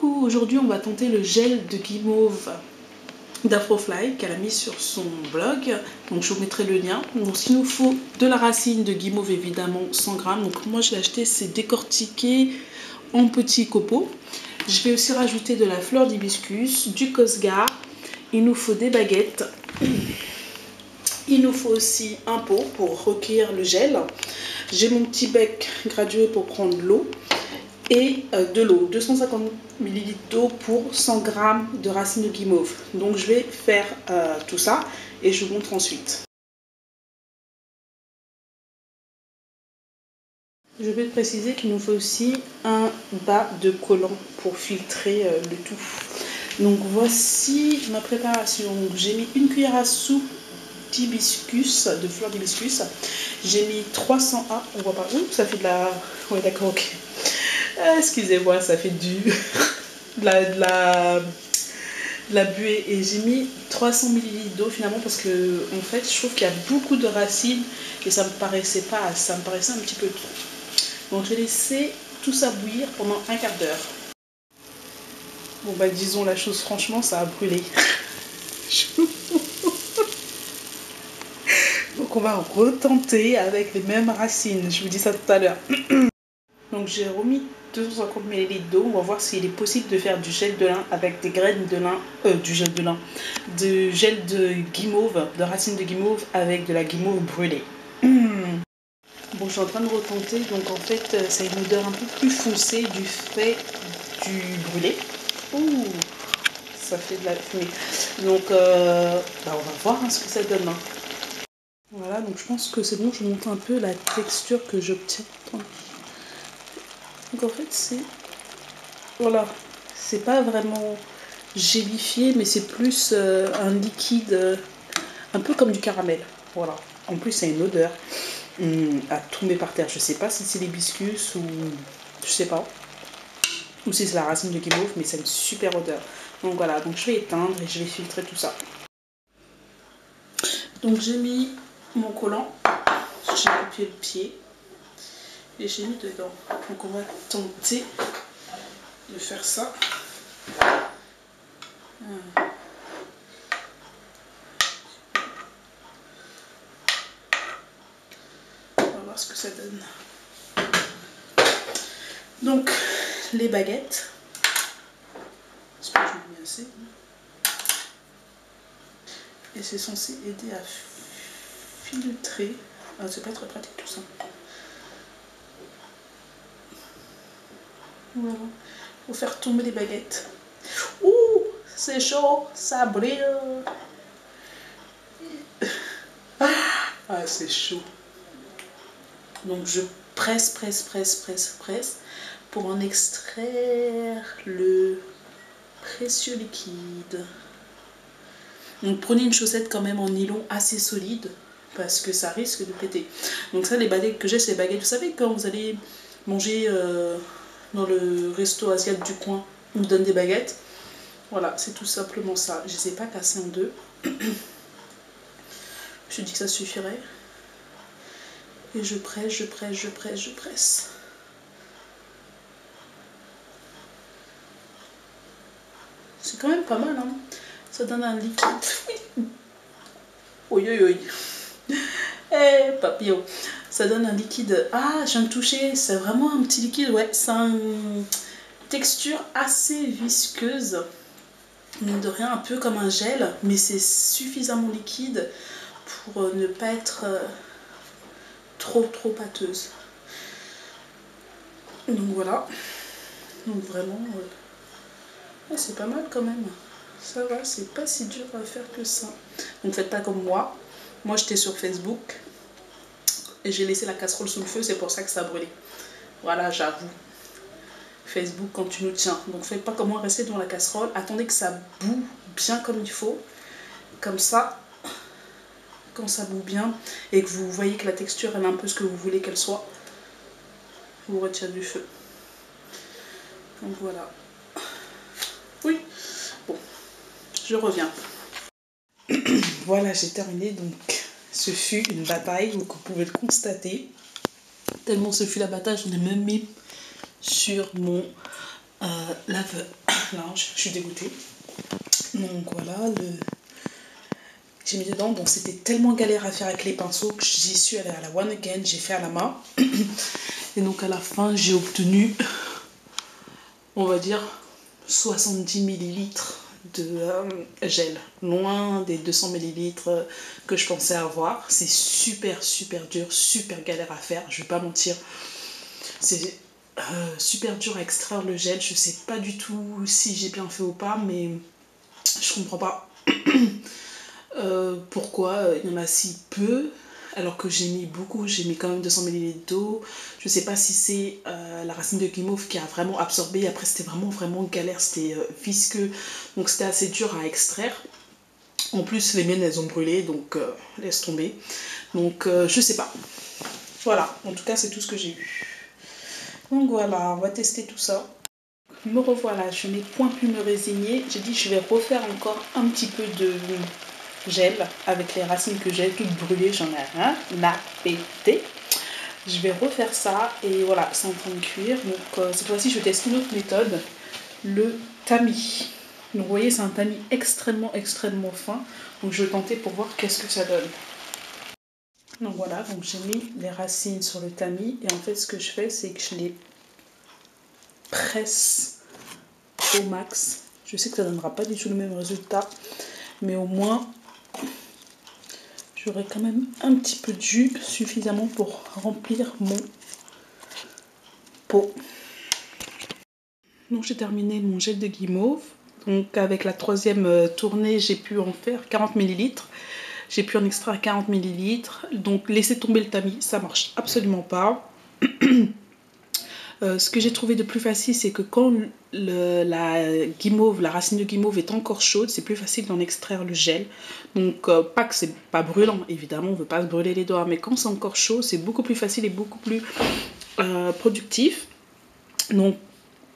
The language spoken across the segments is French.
Coucou, aujourd'hui on va tenter le gel de guimauve d'Afrofly qu'elle a mis sur son blog, donc je vous mettrai le lien. Donc il nous faut de la racine de guimauve évidemment 100 grammes, donc moi je l'ai acheté, c'est décortiqué en petits copeaux. Je vais aussi rajouter de la fleur d'hibiscus, du cosgar, il nous faut des baguettes, il nous faut aussi un pot pour recueillir le gel. J'ai mon petit bec gradué pour prendre l'eau. Et de l'eau, 250 ml d'eau pour 100 g de racines de guimauve. Donc je vais faire tout ça et je vous montre ensuite. Je vais préciser qu'il nous faut aussi un bas de collant pour filtrer le tout. Donc voici ma préparation. J'ai mis une cuillère à soupe d'hibiscus, de fleurs d'hibiscus. J'ai mis 300 A, on voit pas où, ça fait de la... Ouais d'accord, ok. Excusez-moi, ça fait de la buée. Et j'ai mis 300 ml d'eau finalement parce que en fait je trouve qu'il y a beaucoup de racines et ça me paraissait un petit peu trop. Donc je vais laisser tout ça bouillir pendant un quart d'heure. Bon bah disons la chose franchement, ça a brûlé. Donc on va retenter avec les mêmes racines, je vous dis ça tout à l'heure. Donc j'ai remis 250 ml d'eau. On va voir s'il est possible de faire du gel de lin avec des graines de lin, du gel de guimauve, de racines de guimauve avec de la guimauve brûlée. Bon, je suis en train de retenter. Donc en fait, ça a une odeur un peu plus foncée du fait du brûlé. Ouh, ça fait de la fumée. Donc on va voir ce que ça donne. Voilà, donc je pense que c'est bon. Je montre un peu la texture que j'obtiens. Donc en fait c'est, voilà, c'est pas vraiment gélifié mais c'est plus un liquide un peu comme du caramel. Voilà, en plus c'est une odeur à tomber par terre. Je sais pas si c'est l'hibiscus ou je sais pas, ou si c'est la racine de guimauve, mais c'est une super odeur. Donc voilà, donc je vais éteindre et je vais filtrer tout ça. Donc j'ai mis mon collant, j'ai coupé le pied et j'ai mis dedans. Donc on va tenter de faire ça. On va voir ce que ça donne. Donc les baguettes, est-ce que je mets bien assez? Et c'est censé aider à filtrer. Ah, c'est pas très pratique tout ça. Voilà. Faut faire tomber les baguettes. Ouh, c'est chaud, ça brille. Ah, c'est chaud. Donc je presse pour en extraire le précieux liquide. Donc prenez une chaussette quand même en nylon assez solide parce que ça risque de péter. Donc ça, les baguettes que j'ai, c'est les baguettes. Vous savez quand vous allez manger dans le resto asiatique du coin, on vous donne des baguettes. Voilà, c'est tout simplement ça. Je ne les ai pas cassées en deux. Je me suis dit que ça suffirait. Et je presse. C'est quand même pas mal, hein. Ça donne un liquide. Oui. Eh, papillon. Ça donne un liquide. Ah, je viens de toucher. C'est vraiment un petit liquide. Ouais, c'est une texture assez visqueuse. Mine de rien, un peu comme un gel. Mais c'est suffisamment liquide pour ne pas être trop pâteuse. Donc voilà. Donc vraiment, c'est pas mal quand même. Ça va, c'est pas si dur à faire que ça. Donc faites pas comme moi. Moi j'étais sur Facebook et j'ai laissé la casserole sous le feu, c'est pour ça que ça a brûlé. Voilà, j'avoue. Facebook quand tu nous tiens. Donc faites pas comme moi, restez devant la casserole. Attendez que ça boue bien comme il faut. Comme ça, quand ça boue bien et que vous voyez que la texture elle est un peu ce que vous voulez qu'elle soit, vous retirez du feu. Donc voilà. Oui, bon, je reviens. Voilà, j'ai terminé. Donc ce fut une bataille, donc vous pouvez le constater. Tellement ce fut la bataille, j'en ai même mis sur mon laveur. linge, je suis dégoûtée. Donc voilà, j'ai mis dedans. Bon, c'était tellement galère à faire avec les pinceaux que j'y suis allée à la One Again, j'ai fait à la main. Et donc à la fin, j'ai obtenu, on va dire, 70 millilitres de gel, loin des 200 millilitres que je pensais avoir. C'est super super dur, super galère à faire, je vais pas mentir. C'est super dur à extraire le gel. Je sais pas du tout si j'ai bien fait ou pas, mais je comprends pas pourquoi il y en a si peu alors que j'ai mis beaucoup. J'ai mis quand même 200 millilitres d'eau. Je sais pas si c'est la racine de guimauve qui a vraiment absorbé. Après c'était vraiment galère, c'était visqueux, donc c'était assez dur à extraire. En plus les miennes elles ont brûlé, donc laisse tomber. Donc je sais pas. Voilà, en tout cas c'est tout ce que j'ai eu. Donc voilà, on va tester tout ça. Me revoilà, je n'ai point pu me résigner. J'ai dit je vais refaire encore un petit peu de gel avec les racines que j'ai toutes brûlées, j'en ai rien à péter. Je vais refaire ça et voilà, c'est en train de cuire. Donc cette fois-ci je teste une autre méthode, le tamis. Donc vous voyez c'est un tamis extrêmement fin. Donc je vais tenter pour voir qu'est-ce que ça donne. Donc voilà, donc j'ai mis les racines sur le tamis et en fait ce que je fais c'est que je les presse au max. Je sais que ça ne donnera pas du tout le même résultat, mais au moins j'aurai quand même un petit peu de jus suffisamment pour remplir mon pot. Donc j'ai terminé mon gel de guimauve. Donc avec la troisième tournée, j'ai pu en faire 40 ml. J'ai pu en extraire 40 ml. Donc laisser tomber le tamis, ça marche absolument pas. Ce que j'ai trouvé de plus facile, c'est que quand la guimauve, la racine de guimauve est encore chaude, c'est plus facile d'en extraire le gel. Donc pas que c'est pas brûlant, évidemment, on ne veut pas se brûler les doigts, mais quand c'est encore chaud, c'est beaucoup plus facile et beaucoup plus productif. Donc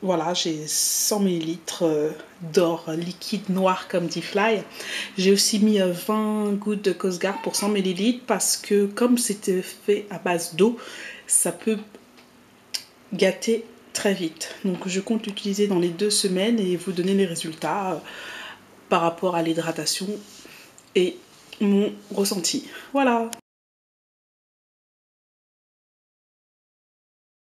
voilà, j'ai 100 ml d'or liquide noir comme dit Fly. J'ai aussi mis 20 gouttes de Cosgar pour 100 ml parce que comme c'était fait à base d'eau, ça peut gâter très vite. Donc je compte l'utiliser dans les 2 semaines et vous donner les résultats par rapport à l'hydratation et mon ressenti. Voilà.